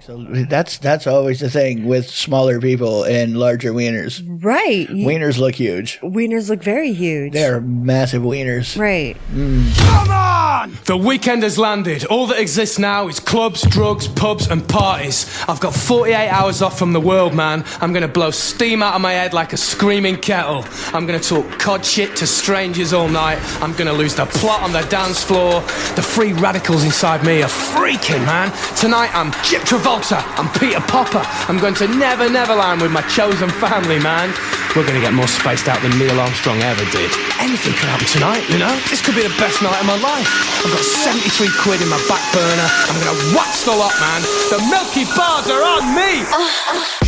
So that's always the thing with smaller people and larger wieners. Right. Wieners look huge. Wieners look very huge. They're massive wieners. Right. Come on! The weekend has landed. All that exists now is clubs, drugs, pubs, and parties. I've got 48 hours off from the world, man. I'm gonna blow steam out of my head like a screaming kettle. I'm gonna talk cod shit to strangers all night. I'm gonna lose the plot on the dance floor. The free radicals inside me are freaking, man. Tonight I'm Chip Travolta. I'm Peter Popper. I'm going to Never Neverland with my chosen family, man. We're gonna get more spaced out than Neil Armstrong ever did. Anything could happen tonight, you know? This could be the best night of my life. I've got 73 quid in my back burner. I'm gonna wax the lot, man. The Milky Bars are on me!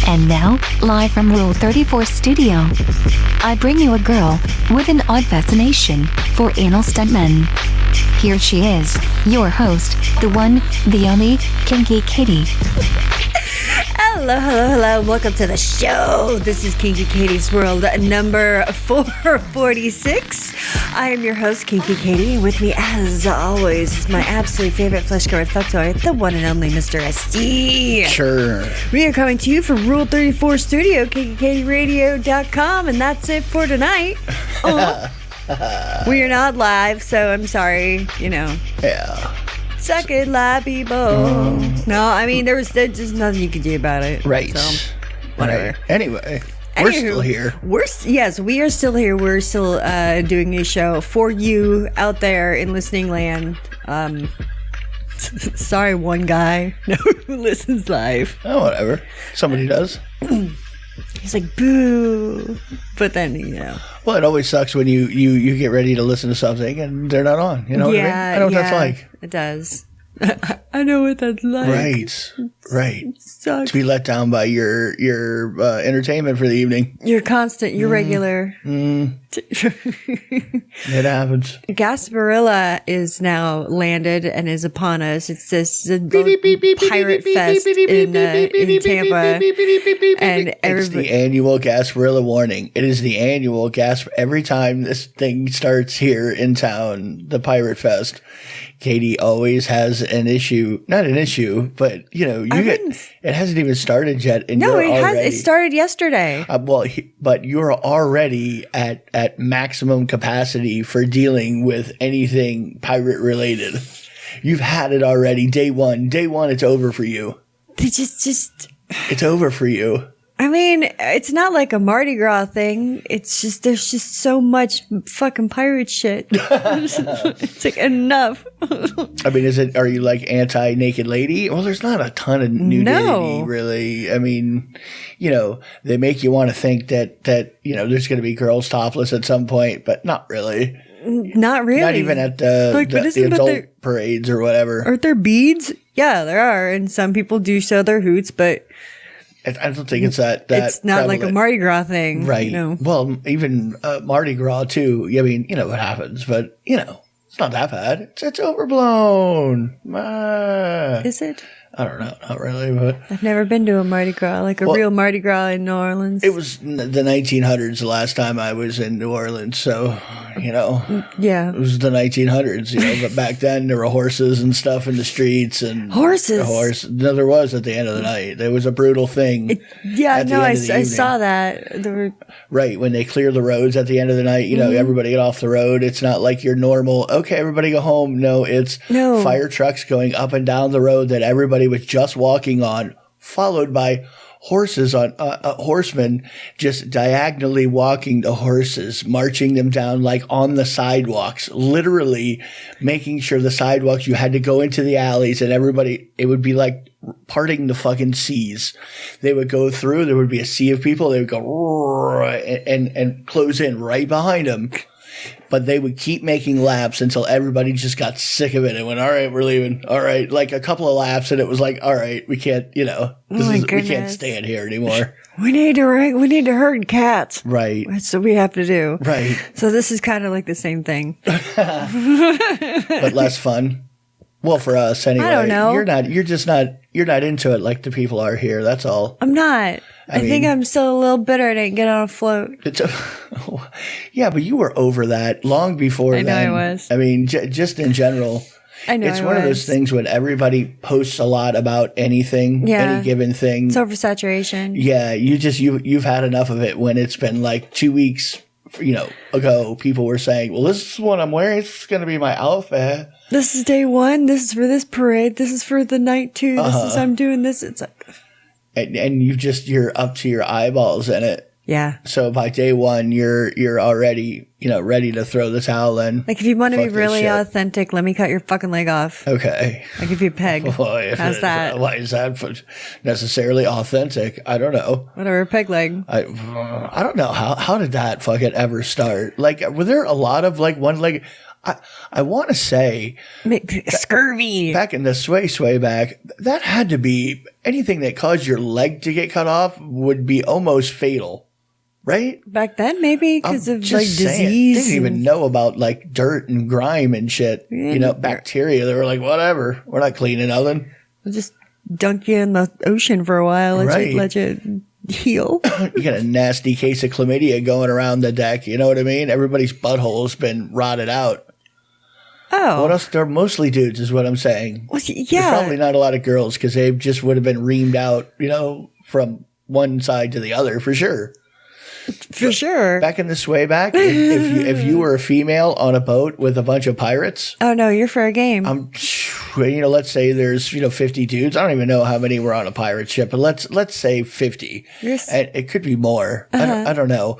And now, live from Rule 34 Studio, I bring you a girl with an odd fascination for anal stuntmen. Here she is, your host, the one, the only, Kinky Katie. Hello, hello, hello. Welcome to the show. This is Kinky Katie's World number 446. I am your host, Kinky Katie, and with me, as always, is my absolute favorite flesh-covered fuck toy, the one and only Mr. SD. Sure. We are coming to you from Rule 34 Studio, KinkyKatieRadio.com, and that's it for tonight. We are not live, so I'm sorry, you know. Yeah. Suck it, live people. No, I mean, there's just nothing you can do about it. Right. So, whatever. Right. Anyway, we're still here. Yes, we are still here. We're still doing a show for you out there in listening land. Sorry, one guy who listens live. Oh, whatever. Somebody does. He's like, boo. But then, you know. Well, it always sucks when you get ready to listen to something and they're not on. You know what I mean? I know what that's like. It does. I know what that's like. Right. It sucks. To be let down by your entertainment for the evening. You're constant. You're regular. It happens. Gasparilla is now landed and is upon us. It's this pirate fest in Tampa, and it's the annual Gasparilla warning. It is the annual every time this thing starts here in town, the pirate fest. Katie always has an issue, not an issue, but you know, it hasn't even started yet. And no, it started yesterday. But you're already at maximum capacity for dealing with anything pirate related. You've had it already. Day one, it's over for you. It's over for you. I mean, it's not like a Mardi Gras thing. It's just, there's just so much fucking pirate shit. It's like, enough. I mean, are you like anti-naked lady? Well, there's not a ton of nudity, really. I mean, you know, they make you want to think that, you know, there's going to be girls topless at some point, but not really. Not really. Not even at the adult parades or whatever. Aren't there beads? Yeah, there are. And some people do show their hoots, but I don't think it's that it's not prevalent. Like a Mardi Gras thing. Right. You know? Well, even Mardi Gras, too. I mean, you know what happens, but, you know, it's not that bad. It's overblown. Is it? I don't know. Not really, but I've never been to a Mardi Gras, real Mardi Gras in New Orleans. It was the 1900s the last time I was in New Orleans, so, you know. Yeah. It was the 1900s, you know, but back then there were horses and stuff in the streets. And horses? No, there was at the end of the night. There was a brutal thing. I saw that. Right, when they clear the roads at the end of the night, you know, everybody get off the road. It's not like your normal, okay, everybody go home. No, it's fire trucks going up and down the road that everybody was just walking on, followed by horses on horsemen just diagonally walking the horses, marching them down like on the sidewalks, literally making sure the sidewalks, you had to go into the alleys and everybody, it would be like parting the fucking seas. They would go through, there would be a sea of people, they would go and close in right behind them. But they would keep making laps until everybody just got sick of it and went, all right, we're leaving. All right. Like a couple of laps and it was like, all right, we can't, you know, we can't stand here anymore. We need to herd cats. Right. That's what we have to do. Right. So this is kind of like the same thing. But less fun. Well, for us anyway. I don't know. You're not into it like the people are here. That's all. I'm not. I think I'm still a little bitter I didn't get on a float. Yeah, but you were over that long before I know then. I was. I mean, just in general, I know. It's one of those things when everybody posts a lot about anything, any given thing. It's oversaturation. Yeah, you've had enough of it when it's been like 2 weeks, ago. People were saying, "Well, this is what I'm wearing. It's going to be my outfit. This is day one. This is for this parade. This is for the night two. This is I'm doing this." It's like, and you're up to your eyeballs in it. Yeah. So by day one, you're already, ready to throw the towel in. Like, if you want to be really authentic, let me cut your fucking leg off. Okay. I'll give you a peg. How's that? Why is that necessarily authentic? I don't know. Whatever, peg leg. I don't know. How did that fucking ever start? Like, were there a lot of like one leg? I want to say scurvy back in the sway back, that had to be anything that caused your leg to get cut off would be almost fatal. Right? Back then, maybe because of like disease. They didn't even know about like dirt and grime and shit. Bacteria. They were like, whatever. We're not cleaning nothing. We'll just dunk you in the ocean for a while. Let you heal. You got a nasty case of chlamydia going around the deck. You know what I mean? Everybody's butthole's been rotted out. Oh. What else? They're mostly dudes, is what I'm saying. Well, yeah. There's probably not a lot of girls because they just would have been reamed out, from one side to the other for sure. For sure. Back in the sway back, if you were a female on a boat with a bunch of pirates. Oh, no, you're fair game. Let's say there's, 50 dudes. I don't even know how many were on a pirate ship, but let's say 50. And it could be more. I don't know.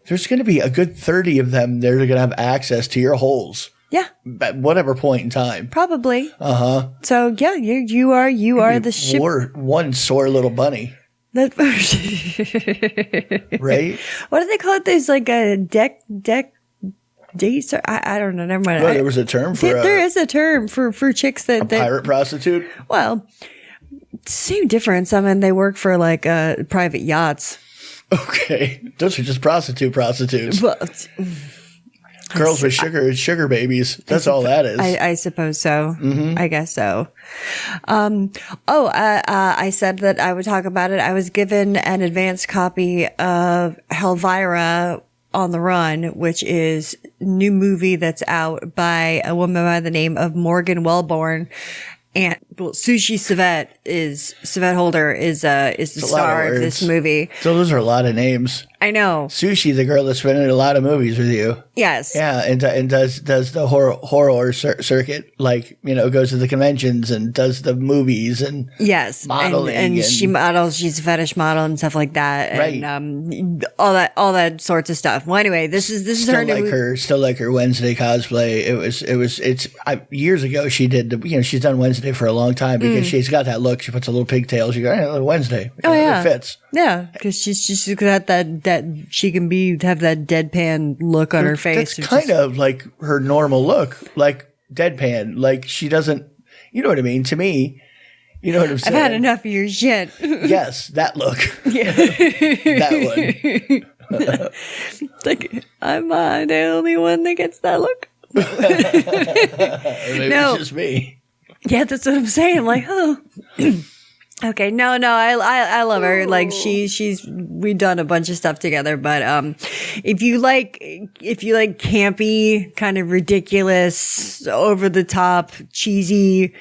There's going to be a good 30 of them that are going to have access to your holes. Yeah. At whatever point in time. Probably. Uh-huh. So, yeah, you are the ship. Or one sore little bunny. Right? What do they call it? There's like a deck dates. I don't know. Never mind. Well, there was a term for there is a term for chicks that pirate prostitute. Well, same difference. I mean, they work for like private yachts. Okay, those are just prostitutes. Well, girls with sugar babies. That's all that is. I suppose so. Mm-hmm. I guess so. I said that I would talk about it. I was given an advanced copy of Hellvira on the Run, which is a new movie that's out by a woman by the name of Morgan Wellborn. And Sushi Savette Holder is the star of this movie. So those are a lot of names. I know. Sushi, the girl that's been in a lot of movies with you. Yes. Yeah, and does the horror circuit, like, goes to the conventions and does the movies and modeling. And she models, she's a fetish model and stuff like that. Right. And all that sorts of stuff. Well, anyway, this is still her new still like her Wednesday cosplay. Years ago she did she's done Wednesday for a long time because she's got that look. She puts a little pigtail. She goes, Wednesday. It fits. Yeah, because she's got that she can have that deadpan look on her face. That's kind of like her normal look, like deadpan. Like she doesn't, you know what I mean? To me, you know what I'm saying? I've had enough of your shit. Yes, that look. Yeah. That one. Like, I'm the only one that gets that look. Maybe it's just me. Yeah, that's what I'm saying. Like, oh. Okay, no, I love her. Like we've done a bunch of stuff together, but if you like campy, kind of ridiculous, over the top, cheesy,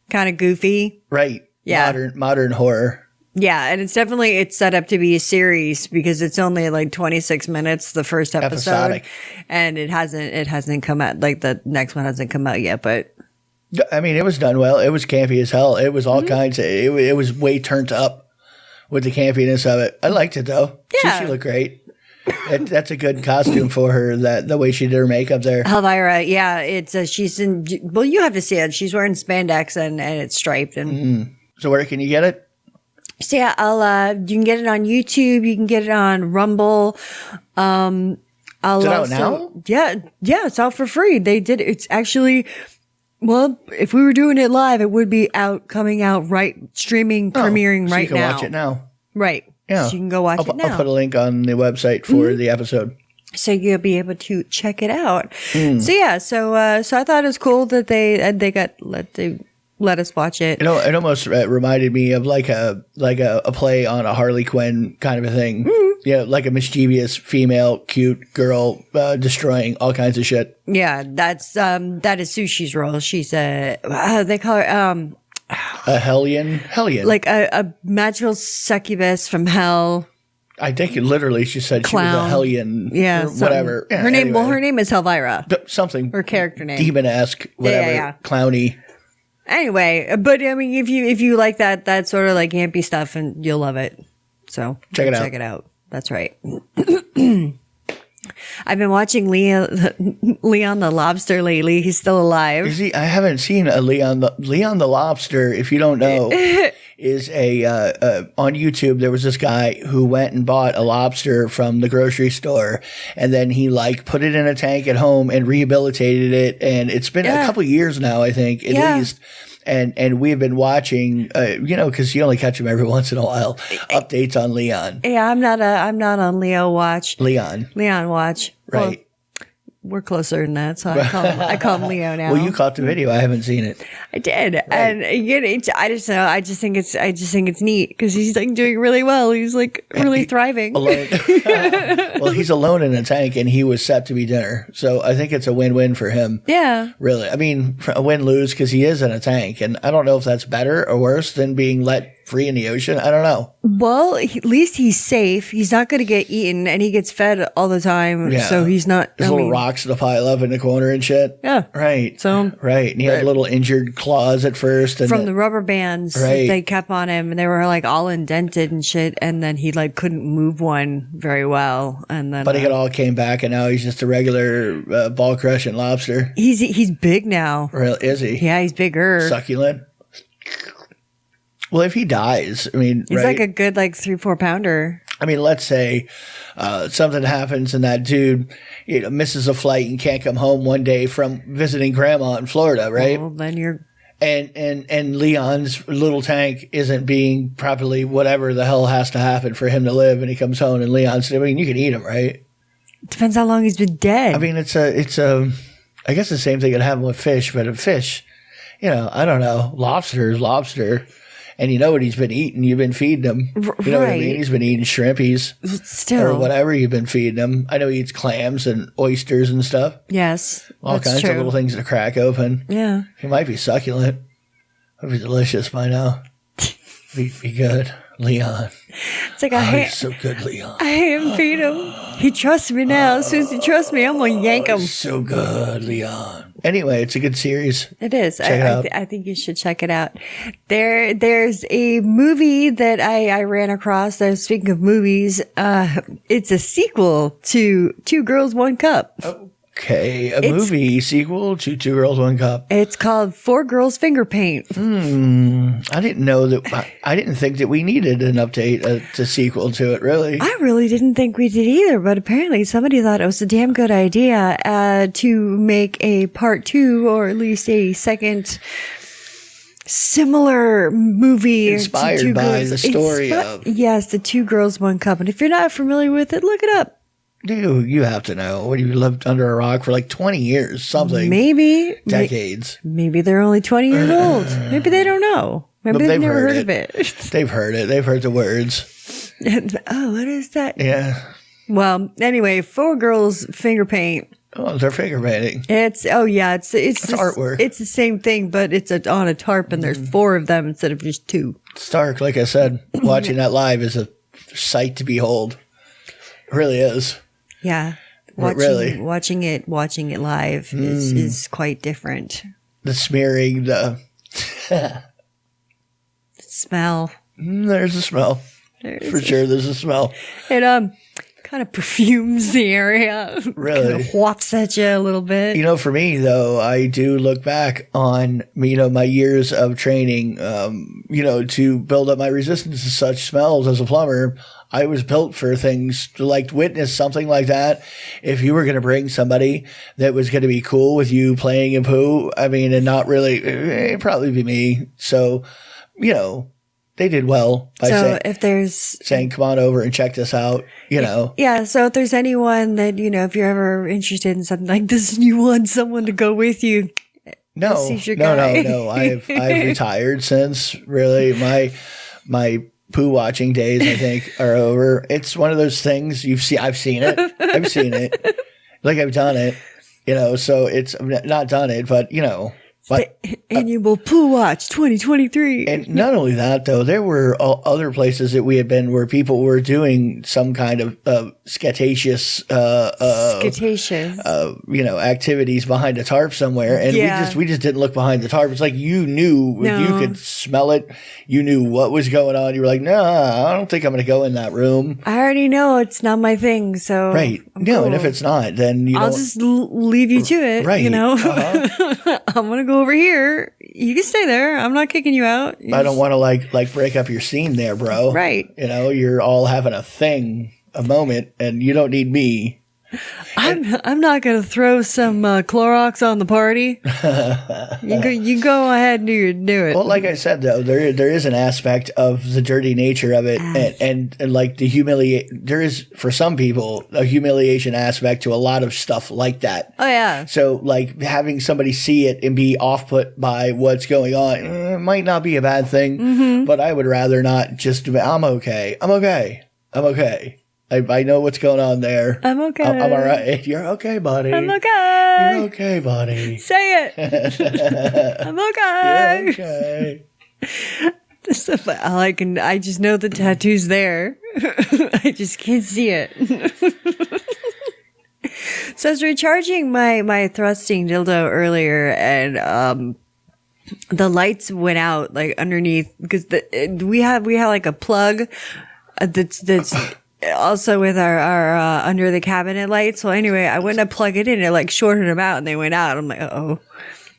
kind of goofy. Right. Yeah. Modern horror. Yeah, and it's set up to be a series because it's only like 26 minutes, the first episode. Episodic. And it hasn't come out, like the next one hasn't come out yet, but I mean, it was done well. It was campy as hell. It was all kinds of, it was way turned up with the campiness of it. I liked it though. Yeah. She looked great. That's a good costume for her, the way she did her makeup there. Hellvira, yeah. It's she's in, well, you have to see it. She's wearing spandex and it's striped. And So where can you get it? So yeah, you can get it on YouTube. You can get it on Rumble. Is it out now? Yeah, it's out for free. They did. It's actually, well, if we were doing it live, it would be coming out premiering right now. You can watch it now. Right. Yeah. So you can go watch it now. I'll put a link on the website for the episode. So you'll be able to check it out. So yeah, so I thought it was cool that they let us watch it. You know, it almost reminded me of like a play on a Harley Quinn kind of a thing. Yeah, like a mischievous female, cute girl destroying all kinds of shit. Yeah, that is Sushi's role. She's they call her a hellion, like a magical succubus from hell. I think literally she said Clown. She was a hellion, yeah, or whatever. Yeah, her name. anyway. Well, her name is Hellvira. Something. Her character name. Demon-esque, whatever. Clowny. Anyway, but I mean, if you like that sort of like campy stuff, and you'll love it. So check it out. Check it out. That's right. I've been watching Leon the Lobster lately. He's still alive. Is he? I haven't seen a Leon the Lobster. If you don't know, is on YouTube. There was this guy who went and bought a lobster from the grocery store, and then he like put it in a tank at home and rehabilitated it. And it's been a couple years now, I think, at least. And we've been watching, because you only catch him every once in a while, updates on Leon. Yeah, I'm not on Leo watch. Leon watch. Right. Well, we're closer than that, so I call him Leo now. Well, you caught the video. I haven't seen it. I did, right. And I just know. I just think it's neat because he's like doing really well. He's like really thriving. Alone. Well, he's alone in a tank, and he was set to be dinner. So I think it's a win-win for him. Yeah, really. I mean, a win-lose because he is in a tank, and I don't know if that's better or worse than being let free in the ocean. I don't know. Well, at least he's safe. He's not going to get eaten, and he gets fed all the time. Yeah. So he's not. There's little rocks to pile up in the corner and shit. Yeah. Right. So right, and he had little injured claws at first, and from the rubber bands that they kept on him, and they were like all indented and shit. And then he like couldn't move one very well, and then but it all came back, and now he's just a regular ball crushing lobster. He's big now. Really? Is he? Yeah, he's bigger. Succulent. Well, if he dies, I mean, he's like a good 3-4 pounder. I mean, let's say something happens and that dude, misses a flight and can't come home one day from visiting grandma in Florida, right? Well, then you're and Leon's little tank isn't being properly whatever the hell has to happen for him to live, and he comes home and Leon's. I mean, you can eat him, right? Depends how long he's been dead. I mean, it's I guess the same thing could happen with fish, but a fish, I don't know, lobster is lobster. And you know what he's been eating. You've been feeding him. You know what I mean? He's been eating shrimpies. Still. Or whatever you've been feeding him. I know he eats clams and oysters and stuff. Yes. All kinds of little things to crack open. Yeah. He might be succulent. Might be delicious by now. Be good. Leon. It's like he's so good, Leon. I am feed him. He trusts me now. As soon as he trusts me, I'm going to yank him. So good, Leon. Anyway, it's a good series. It is. Check it out. I think you should check it out. There's a movie that I ran across. Speaking of movies, it's a sequel to Two Girls, One Cup. Okay, movie sequel to Two Girls, One Cup. It's called Four Girls Fingerpaint. I didn't know that. I didn't think that we needed an update, a sequel to it, really. I really didn't think we did either, but apparently somebody thought it was a damn good idea to make a part 2 or at least a second similar movie. Inspired by the story of. Yes, the Two Girls, One Cup. And if you're not familiar with it, look it up. Dude, you have to know. What, you lived under a rock for 20 years, something. Maybe. Decades. Maybe they're only 20 years old. Maybe they don't know. Maybe they've never heard of it. They've heard it. They've heard the words. Oh, what is that? Yeah. Well, anyway, Four Girls Finger Paint. Oh, they're finger painting. It's artwork. It's the same thing, but it's on a tarp, and there's 4 of them instead of just 2. It's dark, like I said. Watching that live is a sight to behold. It really is. Yeah. Watching it live is quite different. The smearing, the smell. There's a smell. For sure, there's a smell. It kind of perfumes the area. Really? Kind of wafts at you a little bit. For me, though, I do look back on, my years of training, to build up my resistance to such smells as a plumber. I was built for things to witness something like that. If you were going to bring somebody that was going to be cool with you playing in poo, and not really, it'd probably be me. So, they did well by saying, come on over and check this out, Yeah. So if there's anyone that, if you're ever interested in something like this and you want someone to go with you, No, He's your guy. no. I've retired since. Really, my poo watching days, I think, are over. It's one of those things I've seen it. Like I've done it. So it's not done it, but But annual Poo Watch 2023. And not only that, though, there were other places that we had been where people were doing some kind of sketaceous, activities behind a tarp somewhere, and we just didn't look behind the tarp. It's like you knew, you could smell it, you knew what was going on. You were like, no, I don't think I'm going to go in that room. I already know it's not my thing, so right. No, and if it's not, then I'll just leave you to it. Right. I'm gonna go over here. You can stay there. I'm not kicking you out. I don't want to like break up your scene there, bro. Right. You're all having a moment, and you don't need me. I'm not gonna throw some Clorox on the party. You go ahead and do it. Well, like I said, though, there is an aspect of the dirty nature of it, and like there is for some people a humiliation aspect to a lot of stuff like that. Oh yeah. So like having somebody see it and be off put by what's going on it might not be a bad thing, but I would rather not just. I'm okay. I know what's going on there. I'm okay. I'm all right. You're okay, buddy. I'm okay. You're okay, buddy. Say it. I'm okay. You're okay. I just know the tattoo's there. I just can't see it. So I was recharging my thrusting dildo earlier, and the lights went out like underneath because we have like a plug that's also with our under the cabinet light. So anyway, I went to plug it in and it like shorted them out and they went out. I'm like, uh-oh.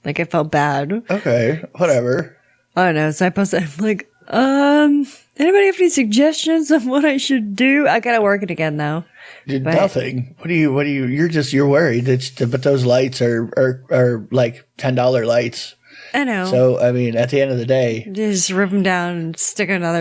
Like I felt bad. Okay, whatever. I don't know. So I posted, I'm like, anybody have any suggestions of what I should do? I gotta work it again though. Nothing. What do you, you're worried. But those lights are like $10 lights. I know. So, I mean, at the end of the day, just rip them down and stick another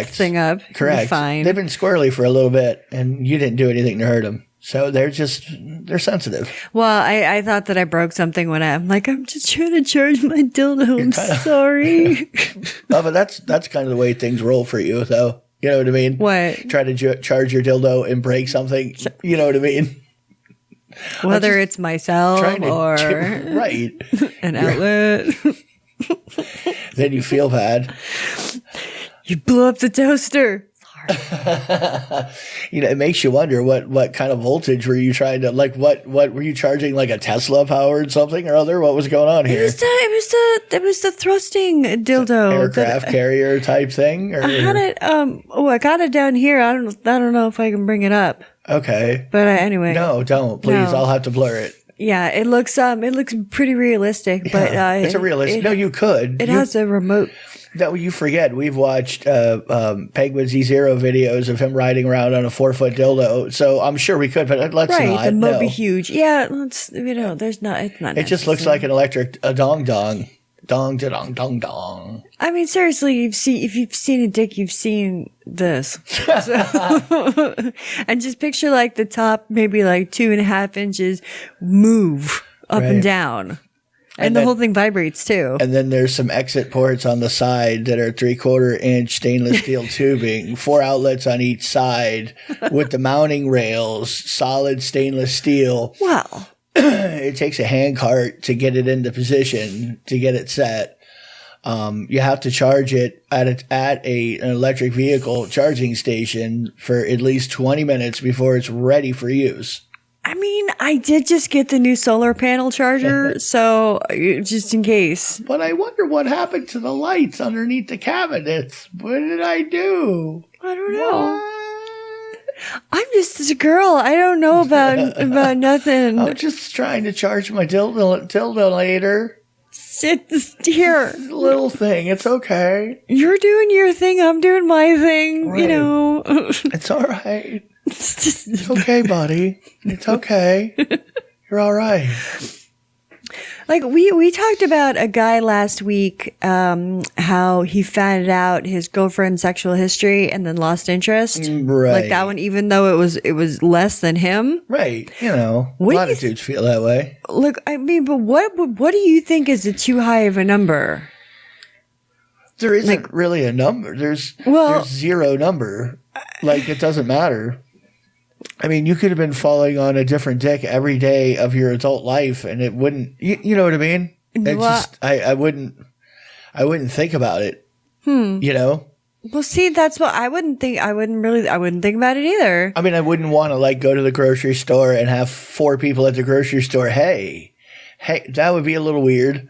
thing up. Correct. Fine. They've been squirrely for a little bit, and you didn't do anything to hurt them. So they're sensitive. Well, I thought that I broke something when I'm just trying to charge my dildo. I'm sorry. No, but that's kind of the way things roll for you, though. You know what I mean? What? Try to charge your dildo and break something. You know what I mean? Whether it's myself or right. an outlet. Then you feel bad. You blew up the toaster. It makes you wonder what kind of voltage were you trying to what were you charging, like a Tesla powered something or other? What was going on here? It was the thrusting dildo, aircraft carrier type thing. Or? I had it. I got it down here. I don't know if I can bring it up. Okay, but anyway, no, don't please. No. I'll have to blur it. Yeah, it looks pretty realistic, but it's a realistic. You could. It has a remote. No, you forget. We've watched Penguin Z0 videos of him riding around on a 4-foot dildo, so I'm sure we could. But let's not. Right, the moat be huge. Yeah, there's not. It's not. It just looks like an electric dong dong. Dong dong dong dong. I mean, seriously, if you've seen a dick, you've seen this. And just picture like the top, maybe like 2.5 inches, move up and down. And the whole thing vibrates too. And then there's some exit ports on the side that are 3/4 inch stainless steel tubing, 4 outlets on each side with the mounting rails, solid stainless steel. Wow. It takes a hand cart to get it into position, to get it set. You have to charge it at an electric vehicle charging station for at least 20 minutes before it's ready for use. I mean, I did just get the new solar panel charger, so just in case. But I wonder what happened to the lights underneath the cabinets. What did I do? I don't know. I'm just a girl. I don't know about nothing. I'm just trying to charge my dildo later. Sit here. Little thing. It's okay. You're doing your thing. I'm doing my thing. Right. It's all right. It's okay, buddy. It's okay. You're all right. Like we talked about a guy last week, how he found out his girlfriend's sexual history and then lost interest. Right. Like that one, even though it was less than him. Right. A lot of dudes feel that way. Look, I mean, but what do you think is too high of a number? There isn't really a number. There's zero number. Like, it doesn't matter. I mean, you could have been falling on a different dick every day of your adult life, and it wouldn't. You know what I mean? I wouldn't think about it. Well, see, that's what I wouldn't think. I wouldn't think about it either. I mean, I wouldn't want to like go to the grocery store and have 4 people at the grocery store. Hey, that would be a little weird.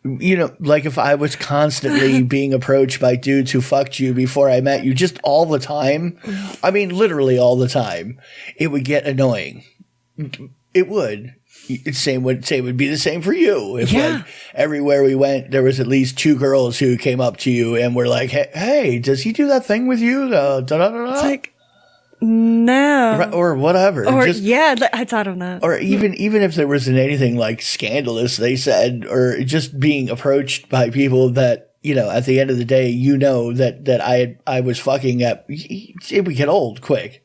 Like if I was constantly being approached by dudes who fucked you before I met you, just all the time. I mean, literally all the time. It would get annoying. It would. Would be the same for you. If like everywhere we went, there was at least 2 girls who came up to you and were like, "Hey, does he do that thing with you?" It's like, no, or whatever. Or I thought of that. Or even if there wasn't anything like scandalous, they said, or just being approached by people that at the end of the day, that I was fucking at. It would get old quick.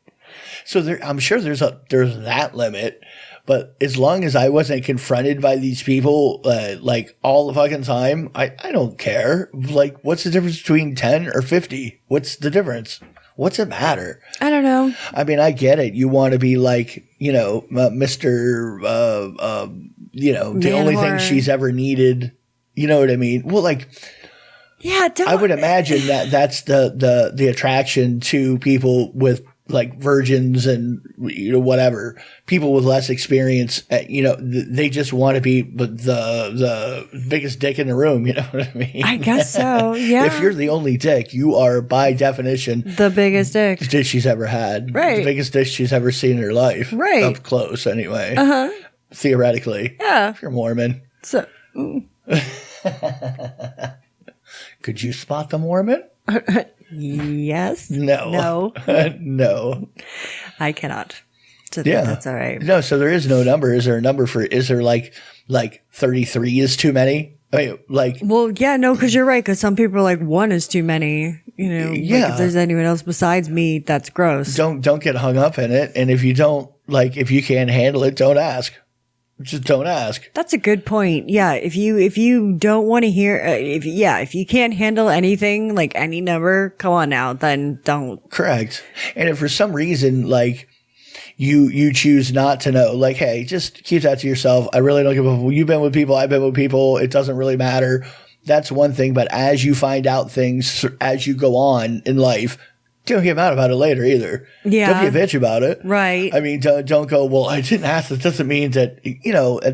So I'm sure there's that limit. But as long as I wasn't confronted by these people, like all the fucking time, I don't care. Like, what's the difference between 10 or 50? What's the difference? What's it matter? I don't know. I mean, I get it. You want to be like, Mr. The only thing she's ever needed. You know what I mean? Well, like, yeah, I would imagine that's the attraction to people with like virgins and whatever, people with less experience. They just want to be the biggest dick in the room. You know what I mean? I guess so. Yeah. If you're the only dick, you are by definition the biggest dick she's ever had. Right. The biggest dick she's ever seen in her life. Right. Up close, anyway. Theoretically. Yeah. If you're Mormon. So. Could you spot the Mormon? Yes. No. No. I cannot. So that's all right. No, so there is no number. Is there a number is there like 33 is too many? I mean, like. Well, yeah, no, because you're right. Because some people are like 1 is too many. Yeah. Like if there's anyone else besides me, that's gross. Don't get hung up in it. And if you don't, if you can't handle it, don't ask. Just don't ask. That's a good point. Yeah. If you don't want to hear, if you can't handle anything, like any number, come on now, then don't. Correct. And if for some reason, you choose not to know, hey, just keep that to yourself. I really don't give a fuck. You've been with people. I've been with people. It doesn't really matter. That's one thing. But as you find out things as you go on in life, don't get mad about it later either. Yeah. Don't be a bitch about it. Right. I mean, don't go, well, I didn't ask. That doesn't mean that,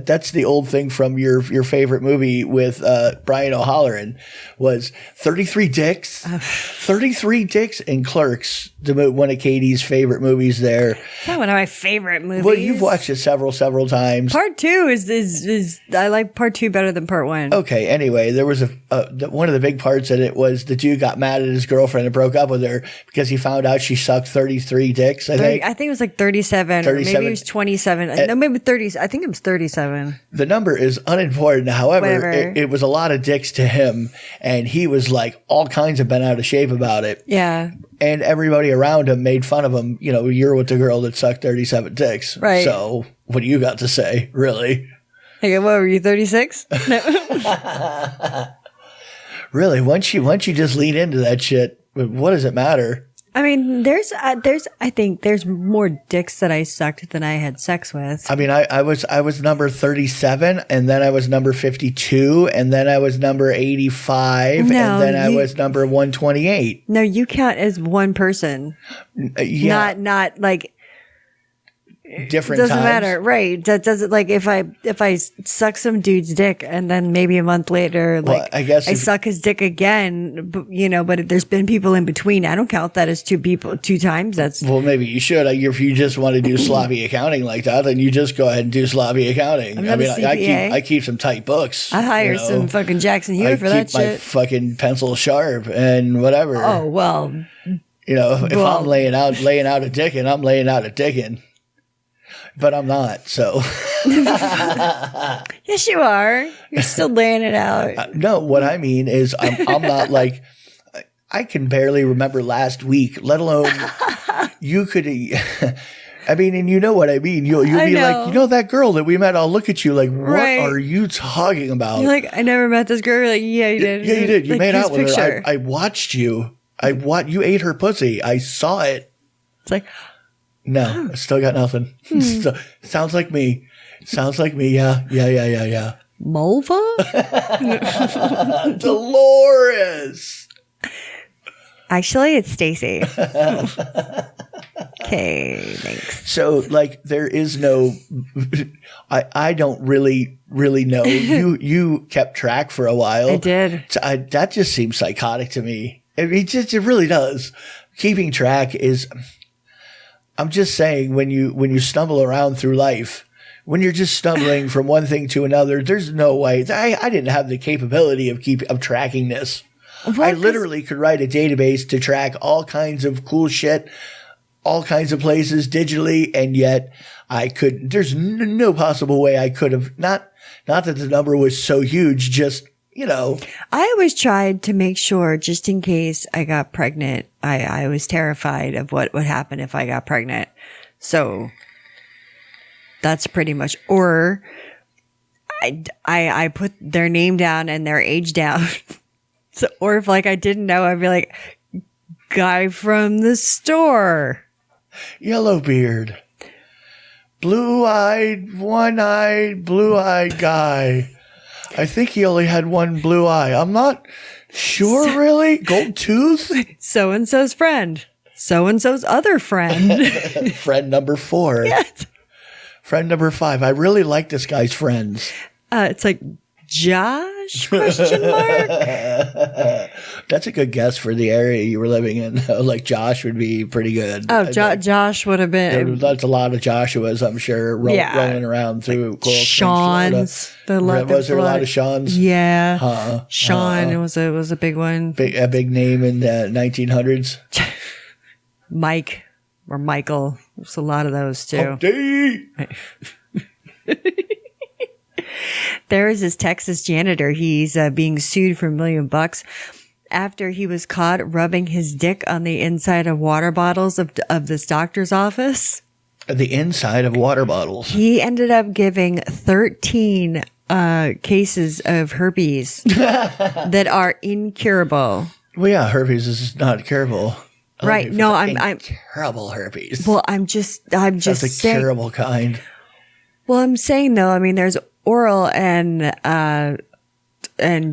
that's the old thing from your favorite movie with Brian O'Halloran was 33 Dicks. 33 Dicks and Clerks, one of Katie's favorite movies there. It's not one of my favorite movies. Well, you've watched it several times. Part 2 is I like part 2 better than part 1. Okay. Anyway, there was one of the big parts in it was the dude got mad at his girlfriend and broke up with her because he found out she sucked 33 dicks. I think it was like 37. Or maybe it was 27. No, maybe 30. I think it was 37. The number is unimportant. However, it was a lot of dicks to him, and he was like all kinds of bent out of shape about it. Yeah. And everybody around him made fun of him. You're with the girl that sucked 37 dicks. Right. So what do you got to say, really? Hey, what were you, 36? No. Really, once you just lean into that shit, what does it matter? I mean, I think there's more dicks that I sucked than I had sex with. I mean, I was number 37, and then I was number 52, and then I was number 85, and then I was number 128. No, you count as one person. Yeah. Not like different doesn't times. matter, right? That doesn't, like, if I suck some dude's dick and then maybe a month later, I guess I suck his dick again, but there's been people in between. I don't count that as 2 times. That's maybe you should. If you just want to do sloppy accounting like that, then you just go ahead and do sloppy accounting. I mean, I keep some tight books. I hire some fucking Jackson Hewitt for that shit. I keep my fucking pencil sharp and whatever. Oh well. If I'm laying out a dickin', I'm laying out a dickin'. But I'm not, so. Yes, you are. You're still laying it out. No, what I mean is I'm not like, I can barely remember last week, let alone you could. I mean, and you know what I mean. You'll be like, you know that girl that we met? I'll look at you like, what are you talking about? You're like, I never met this girl. You're like, yeah, you did. Yeah, you did. You like, made out with picture. her. I watched you. You ate her pussy. I saw it. It's like, no, I still got nothing. Sounds like me. Sounds like me. Yeah. Mulva? Dolores. Actually, it's Stacy. Okay, thanks. So, like, there is no. I don't really know. You kept track for a while. I did. That just seems psychotic to me. It really does. Keeping track is. I'm just saying, when you stumble around through life, when you're just stumbling from one thing to another, there's no way. I didn't have the capability of tracking this. I literally could write a database to track all kinds of cool shit, all kinds of places digitally, and yet I could. There's no possible way I could have. Not that the number was so huge, just. I always tried to make sure, just in case I got pregnant. I was terrified of what would happen if I got pregnant. So that's pretty much, or I put their name down and their age down. So, or if like I didn't know, I'd be like, guy from the store. Yellowbeard. Blue-eyed, one-eyed, blue-eyed guy. I think he only had one blue eye. I'm not sure, really. Gold tooth? So-and-so's friend. So-and-so's other friend. Friend number 4. Yes. Friend number 5. I really like this guy's friends. It's like, Josh? Question mark? That's a good guess for the area you were living in. Like, Josh would be pretty good. Oh, Josh would have been. That's a lot of Joshuas, I'm sure, rolling around through Coral Springs, Florida. Was there a lot of Seans? Yeah. Sean was a big one. A big name in the 1900s. Mike or Michael. There's a lot of those, too. There is this Texas janitor. He's being sued for $1 million after he was caught rubbing his dick on the inside of water bottles of this doctor's office. The inside of water bottles. He ended up giving 13 cases of herpes that are incurable. Well, yeah, herpes is not curable. Right. No, I'm incurable herpes. Well, I'm just That's the saying, curable kind. Well, I'm saying though, I mean, there's oral and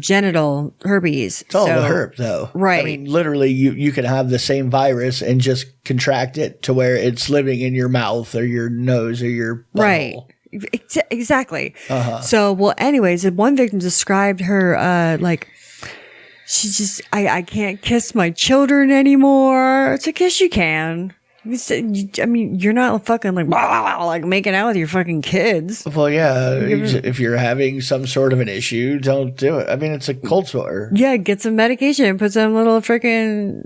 genital herpes. It's all the herp, though. Right. I mean, literally, you can have the same virus and just contract it to where it's living in your mouth or your nose or your butthole. Right. Exactly. So, well, anyways, one victim described her like, she just, I can't kiss my children anymore. It's like, yes, you can. I mean, you're not fucking like making out with your fucking kids. Well, yeah. If you're having some sort of an issue, don't do it. I mean, it's a cold sore. Yeah, get some medication and put some little freaking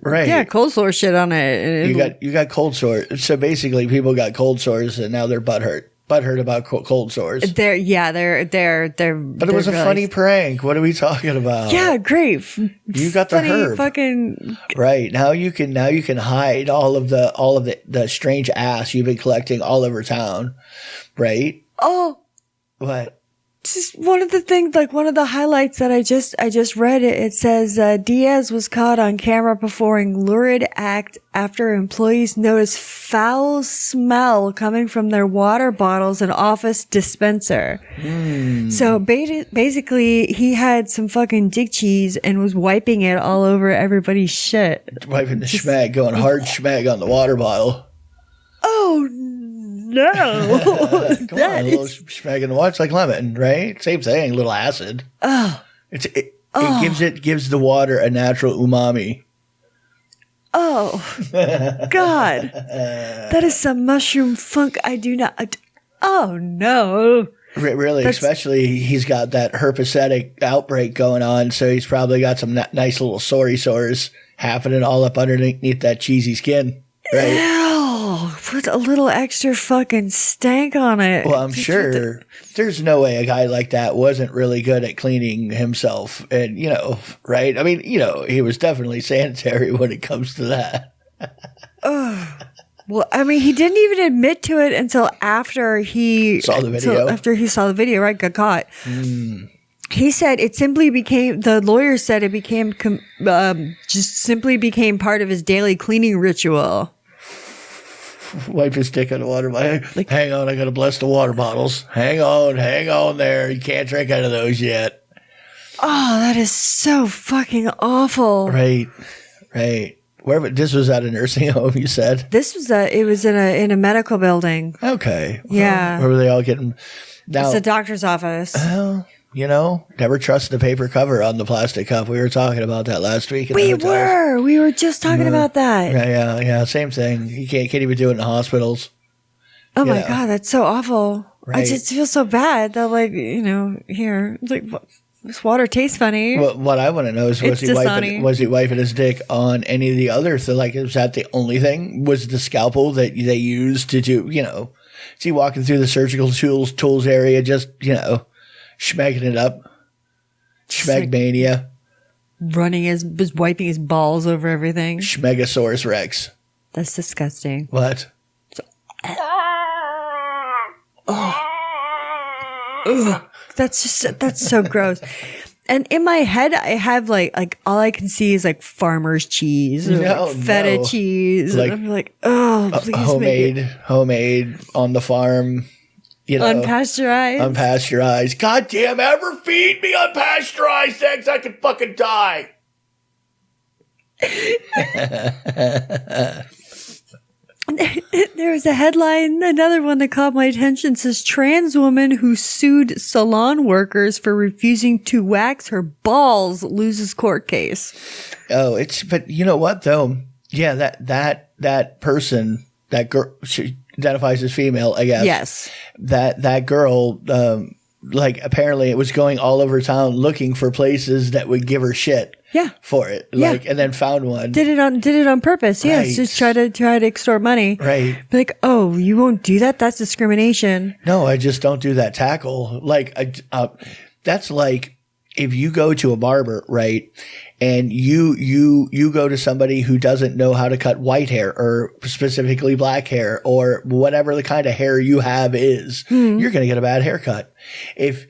cold sore shit on it. You got cold sore. So basically, people got cold sores and now they're butthurt about cold sores. They're. But it was a funny prank. What are we talking about? Yeah, great. You got the herb. Fucking right now. You can hide all of the strange ass you've been collecting all over town, right? Oh, what? Just one of the things, like one of the highlights that I just read it says, Diaz was caught on camera performing lurid act after employees noticed foul smell coming from their water bottles and office dispenser. So basically he had some fucking dick cheese and was wiping it all over everybody's shit. Wiping the schmag, going hard schmag on the water bottle. Oh, no. Come on, a little schmag in the water. It's like lemon, right? Same thing, a little acid. Oh. It gives the water a natural umami. Oh, God. That is some mushroom funk I do not. Oh, no. Really, especially he's got that herpesetic outbreak going on, so he's probably got some nice little sores happening all up underneath that cheesy skin, right? Ew. put a little extra fucking stank on it. Well, I'm sure there's no way a guy like that wasn't really good at cleaning himself. And, right? I mean, he was definitely sanitary when it comes to that. Well, I mean, he didn't even admit to it until after he saw the video. Right? Got caught. He said it simply became, the lawyer said it became, just simply became part of his daily cleaning ritual. Wipe his dick on the water bottle. Hang on, I gotta bless the water bottles. Hang on there. You can't drink out of those yet. Oh, that is so fucking awful. Right. Where this was at a nursing home, you said? This was it was in a medical building. Okay. Yeah. Where were they all getting? Now, it's a doctor's office. Well, never trust the paper cover on the plastic cup. We were talking about that last week. We were just talking about that. Yeah. Same thing. You can't even do it in hospitals. Oh my God, that's so awful. Right. I just feel so bad that here, it's like, this water tastes funny. Well, what I want to know is, was he wiping his dick on any of the other things? Like, is that the only thing? Was the scalpel that they used to do, is he walking through the surgical tools area, just, schmegging it up? Schmegmania. Wiping his balls over everything. Schmegosaurus Rex. That's disgusting. What? That's so gross. And in my head, I have like all I can see is like farmer's cheese or feta cheese. Like, and I'm like, oh, please homemade on the farm. Unpasteurized. God damn, ever feed me unpasteurized eggs, I could fucking die. There was a headline, another one that caught my attention, says trans woman who sued salon workers for refusing to wax her balls loses court case. Oh, but you know what though? Yeah, that person, that girl, she identifies as female, I guess. Yes. That girl, apparently it was going all over town looking for places that would give her shit. Yeah. For it. And then found one. Did it on purpose. Yes. Right. Just try to extort money. Right. Like, oh, you won't do that? That's discrimination. No, I just don't do that tackle. That's like if you go to a barber, right? And you go to somebody who doesn't know how to cut white hair or specifically black hair or whatever the kind of hair you have is, you're going to get a bad haircut. If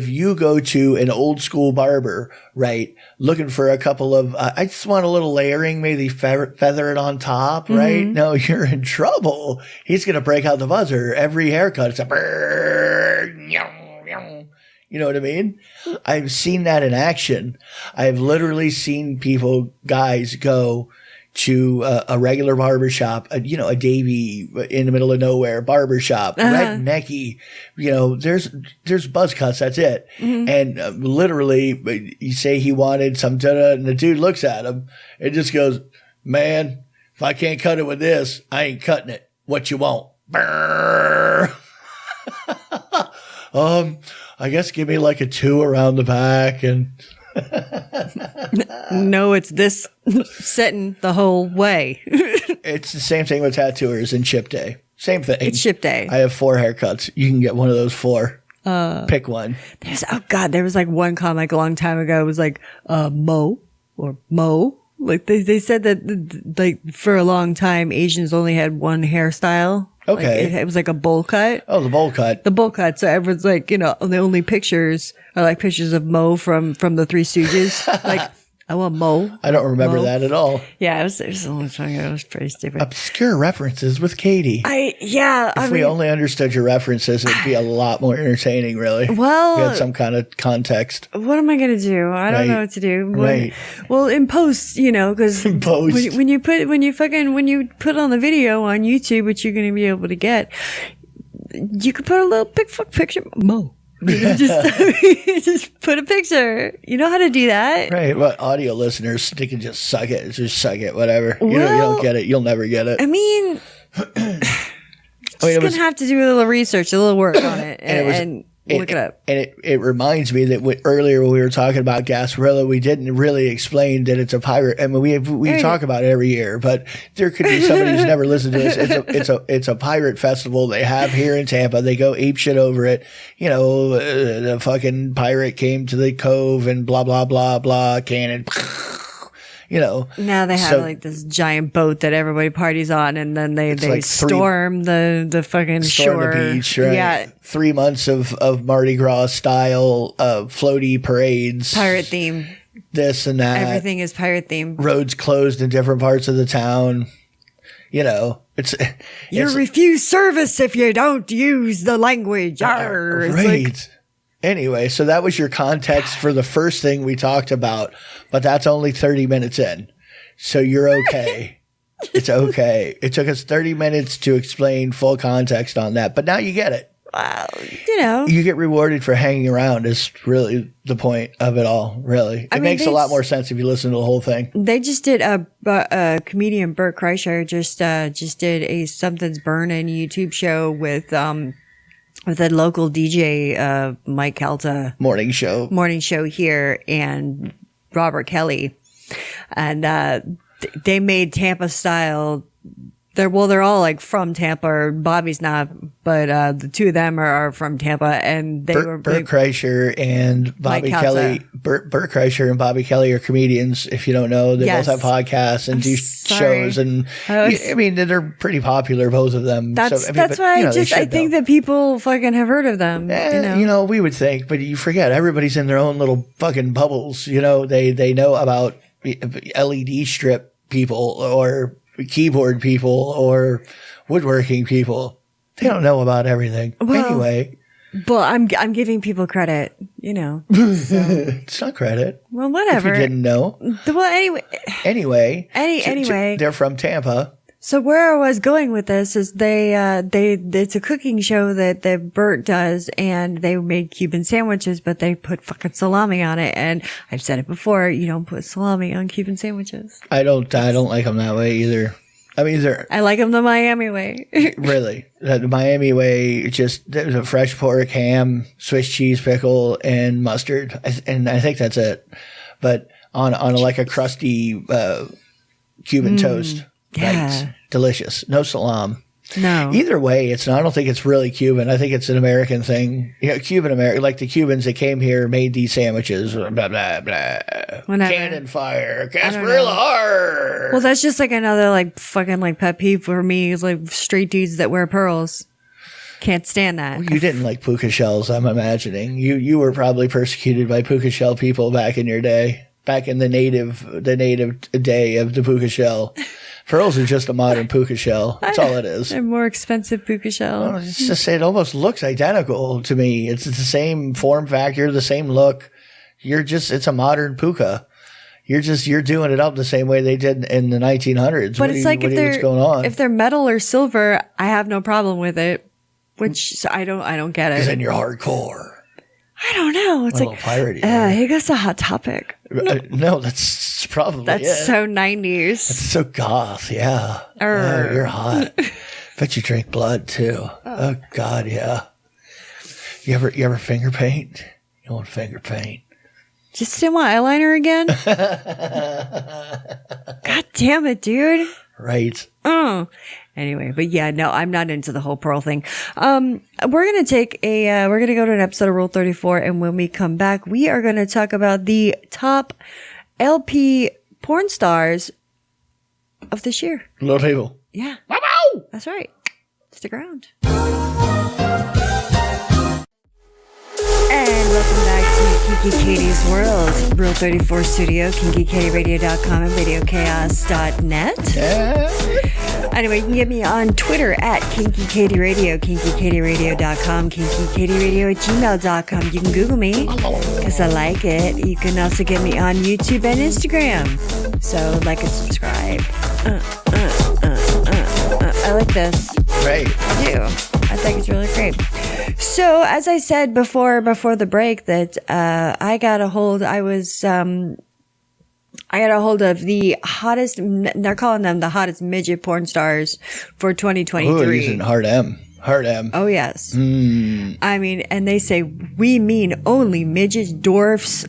you go to an old school barber, right, looking for a couple of, I just want a little layering, maybe feather it on top, right? No, you're in trouble. He's going to break out the buzzer. Every haircut, it's a brrr, you know what I mean? I've seen that in action. I've literally seen guys go to a regular barbershop, a Davy in the middle of nowhere barbershop, rednecky, there's buzz cuts. That's it. And literally you say he wanted some and the dude looks at him and just goes, man, if I can't cut it with this, I ain't cutting it. What you want? I guess give me like a 2 around the back and no, it's this sitting the whole way. It's the same thing with tattooers and Chip Day. Same thing. It's Chip Day. I have 4 haircuts. You can get one of those 4. Pick one. There was like one comic a long time ago. It was like Mo or Mo. Like they said that like for a long time Asians only had one hairstyle. Okay. Like it was like a bowl cut. Oh, the bowl cut. The bowl cut. So everyone's like, the only pictures are like pictures of Mo from the Three Stooges. Like, I want Mo. I don't remember that at all. Yeah, it was a long time ago. It was pretty stupid. Obscure references with Katie. If we only understood your references, it'd be a lot more entertaining, really. Well, we had some kind of context. What am I going to do? I don't know what to do. Right. Well, in post, because when you put on the video on YouTube, which you're going to be able to get, you could put a little picture of Mo. Just put a picture. You know how to do that, right? What audio listeners? They can just suck it. Just suck it. Whatever. You don't get it. You'll never get it. I mean, just gonna have to do a little research, a little work on it, and Look it up. And it reminds me that earlier when we were talking about Gasparilla, we didn't really explain that it's a pirate. I mean, we talk about it every year, but there could be somebody who's never listened to this. It's a pirate festival they have here in Tampa. They go ape shit over it. You know, the fucking pirate came to the cove and blah, blah, blah, blah, cannon. You know, now they have like this giant boat that everybody parties on, and then they like storm the fucking shore. The beach, right? Yeah, 3 months of Mardi Gras style floaty parades, pirate theme, this and that. Everything is pirate theme. Roads closed in different parts of the town. You know, you refuse service if you don't use the language. Right. Anyway, so that was your context for the first thing we talked about, but that's only 30 minutes in. So you're okay. It's okay. It took us 30 minutes to explain full context on that, but now you get it. Well, you know. You get rewarded for hanging around is really the point of it all, really. It makes a lot more sense if you listen to the whole thing. They just did a comedian, Bert Kreischer, just did a Something's Burnin' YouTube show with a local DJ, Mike Calta. Morning show here, and Robert Kelly. And they made Tampa style. They're all like from Tampa, or Bobby's not, but the two of them are from Tampa, and they were Bert Kreischer and Bobby Kelly. Bert Kreischer and Bobby Kelly are comedians. If you don't know, they both have podcasts and do shows, and I mean they're pretty popular, both of them. That's why I think that people fucking have heard of them. You know, we would think, but you forget everybody's in their own little fucking bubbles. You know, they know about LED strip people or keyboard people or woodworking people. They don't know about everything. Well, anyway. Well, I'm giving people credit, you know. So. It's not credit. Well, whatever. If you didn't know. Well, anyway. They're from Tampa. So where I was going with this is it's a cooking show that Bert does, and they make Cuban sandwiches, but they put fucking salami on it. And I've said it before, you don't put salami on Cuban sandwiches. I don't like them that way either. I mean, I like them the Miami way. Really? The Miami way, there's a fresh pork, ham, Swiss cheese pickle, and mustard. And I think that's it. But on like a crusty Cuban toast. Yeah. Right. Delicious. No salam. No. Either way, I don't think it's really Cuban. I think it's an American thing. You know, Cuban-American, like the Cubans that came here made these sandwiches, blah, blah, blah. Whatever. Cannon fire, Gasparilla hard. Well, that's just like another like fucking like pet peeve for me is like straight dudes that wear pearls. Can't stand that. Well, you didn't like puka shells, I'm imagining. You were probably persecuted by puka shell people back in your day. Back in the native day of the puka shell. Pearls are just a modern puka shell. That's all it is. They're more expensive puka shell. Well, it's just, it almost looks identical to me. It's the same form factor, the same look. It's a modern puka. You're doing it up the same way they did in the 1900s. But it's like what's going on? If they're metal or silver, I have no problem with it. So I don't get it. Because then you're hardcore. I don't know. It's like piratey. Hey, that's a hot topic. No, that's probably that's so 90s. That's so goth. Yeah. Oh, you're hot. Bet you drink blood too. Oh God, yeah. You ever finger paint? You want finger paint? Just didn't want eyeliner again. God damn it, dude. Right. Oh. Anyway, but yeah, no, I'm not into the whole pearl thing. We're going to go to an episode of Rule 34. And when we come back, we are going to talk about the top LP porn stars of this year. Little people. Yeah. That's right. Stick around. And welcome back to Kinky Katie's World, Rule 34 Studio, KinkyKatieRadio.com and RadioChaos.net. Yeah. Anyway, you can get me on Twitter at KinkyKatieRadio, KinkyKatieRadio.com, KinkyKatieRadio@gmail.com. You can Google me because I like it. You can also get me on YouTube and Instagram. So like and subscribe. I like this. Right. I do. I think it's really great. So, as I said before the break, that I got a hold of the hottest. They're calling them the hottest midget porn stars for 2023. Ooh, using hard M. Heard him. Oh, yes. I mean, and they say, we mean only midgets, dwarfs,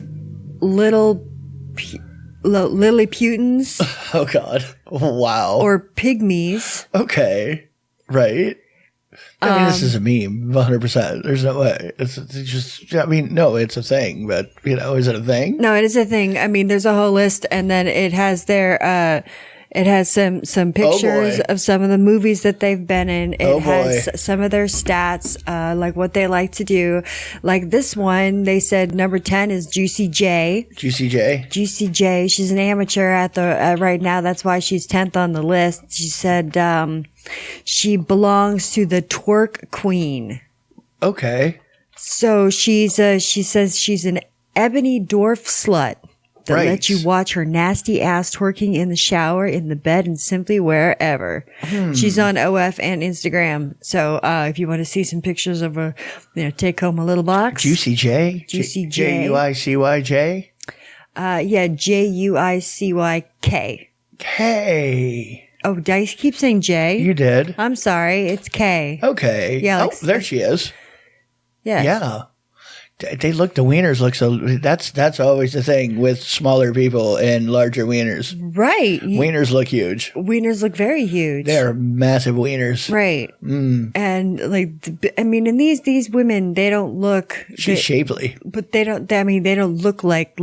Lilliputans. Oh, God. Wow. Or pygmies. Okay. Right. I mean, this is a meme, 100%. There's no way. It's just, I mean, no, it's a thing, but, is it a thing? No, it is a thing. I mean, there's a whole list, and then it has it has some pictures of some of the movies that they've been in. It has some of their stats, like what they like to do. Like this one, they said number 10 is Juicy J. Juicy J? Juicy J. She's an amateur at the right now. That's why she's 10th on the list. She said she belongs to the twerk queen. Okay. So she says she's an ebony dwarf slut that lets you watch her nasty ass twerking in the shower, in the bed, and simply wherever. She's on OF and Instagram. So if you want to see some pictures of her, take home a little box. Juicy J? Juicy J. Juicyj? Yeah, Juicyk. K. Oh, did I keep saying J? You did. I'm sorry. It's K. Okay. Yeah. There she is. Yeah. Yeah. The wieners look so, that's always the thing with smaller people and larger wieners. Right. Wieners look huge. Wieners look very huge. They're massive wieners. Right. And and these women, they don't look. She's shapely. But they don't look like,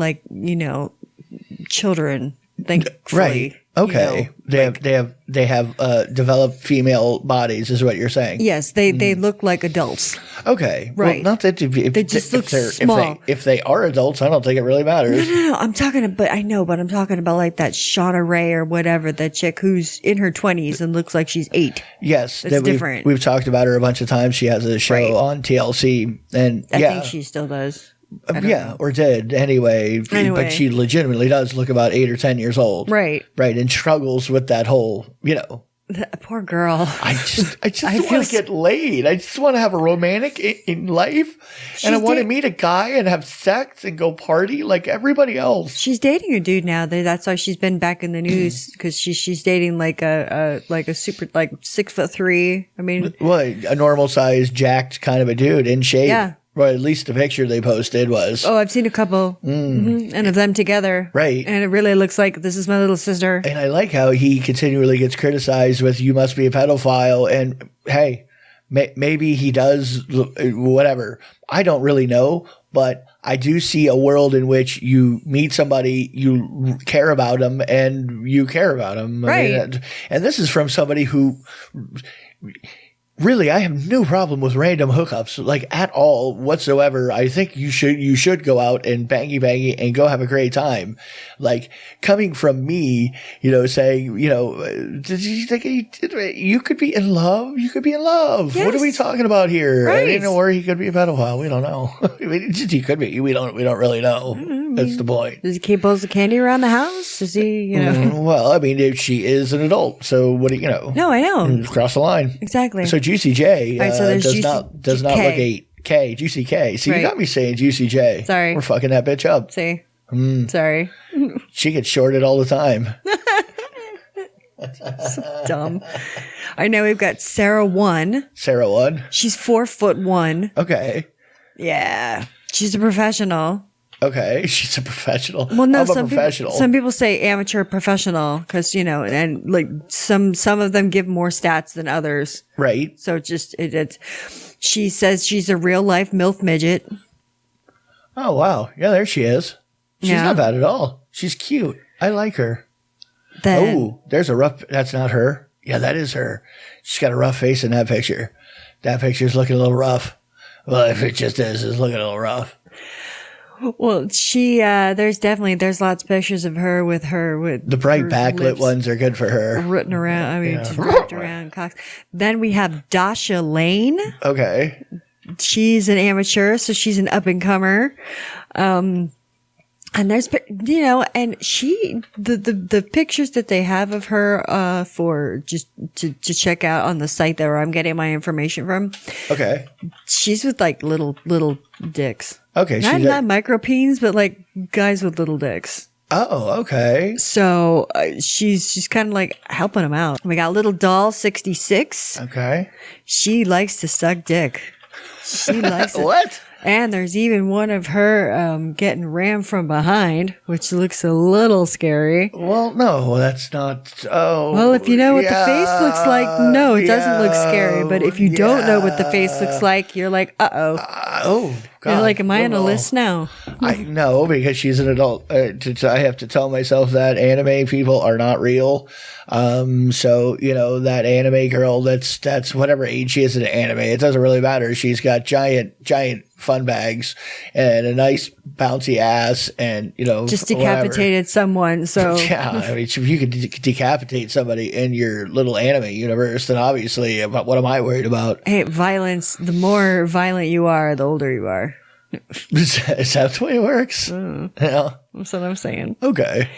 children. Thankfully. Right. Okay. They have developed female bodies, is what you're saying. Yes, they look like adults. Okay. Right. Well, not that if they just look small. If they are adults, I don't think it really matters. No. I'm talking about like that Shauna Ray or whatever, that chick who's in her 20s and looks like she's 8. Yes, that's different. We've talked about her a bunch of times. She has a show on TLC, and I think she still does. Or did anyway, but she legitimately does look about 8 or 10 years old, right, and struggles with that whole, That poor girl. I just want to get laid. I just want to have a romantic in life, and I want to meet a guy and have sex and go party like everybody else. She's dating a dude now. That's why she's been back in the news, because she's dating like a super 6'3". I mean, a normal size jacked kind of a dude in shape. Yeah. Well, at least the picture they posted was. Oh, I've seen a couple. And of them together. Right. And it really looks like this is my little sister. And I like how he continually gets criticized with, you must be a pedophile. And hey, maybe he does, whatever. I don't really know, but I do see a world in which you meet somebody, you care about them, and you care about them. Right. I mean, and this is from somebody who... Really, I have no problem with random hookups, at all whatsoever. I think you should go out and bangy and go have a great time. Coming from me, saying, did you think you could be in love? You could be in love. Yes. What are we talking about here? Right. I didn't know where he could be a pedophile. We don't know. He could be. We don't really know. That's the point. Does he keep bowls of candy around the house? Does he, Well, I mean, if she is an adult, so what do you know? No, I know. Cross the line. Exactly. So Juicy J so does not look K. Juicy K. See, you got me saying Juicy J. Sorry. We're fucking that bitch up. See. Sorry. She gets shorted all the time. So dumb. I know we've got Sarah 1. Sarah 1? She's 4'1". Okay. Yeah. She's a professional. Okay, she's a professional. Well, no, I'm a professional. Some people say amateur professional because, and some of them give more stats than others. Right. So she says she's a real life MILF midget. Oh, wow. Yeah, there she is. She's not bad at all. She's cute. I like her. There's a rough, that's not her. Yeah, that is her. She's got a rough face in that picture. That picture's looking a little rough. Well, if it just is, it's looking a little rough. Well, there's lots of pictures of her with the bright backlit ones are good for her. Written around, just wrapped around cocks. Then we have 𝓚𝓷𝓻𝓵𝓭. Okay. She's an amateur, so she's an up and comer. And there's, and the pictures that they have of her, for just to check out on the site where I'm getting my information from. Okay. She's with little dicks. Okay. Not micropeens, but guys with little dicks. Oh, okay. So she's kind of like helping him out. We got little doll 66. Okay. She likes to suck dick. She likes it. What? And there's even one of her getting rammed from behind, which looks a little scary. Well, no, that's not. Oh. Well, if you know what the face looks like, no, it doesn't look scary. But if you don't know what the face looks like, you're like, uh-oh. Oh, God. You're like, am I on a list now? I know, because she's an adult. I have to tell myself that anime people are not real. So, that anime girl, that's whatever age she is in anime. It doesn't really matter. She's got giant fun bags and a nice bouncy ass and, just decapitated someone. So yeah, I mean, if you could decapitate somebody in your little anime universe, then obviously what am I worried about? Hey, violence, the more violent you are, the older you are. Is that the way it works? Yeah. That's what I'm saying. Okay.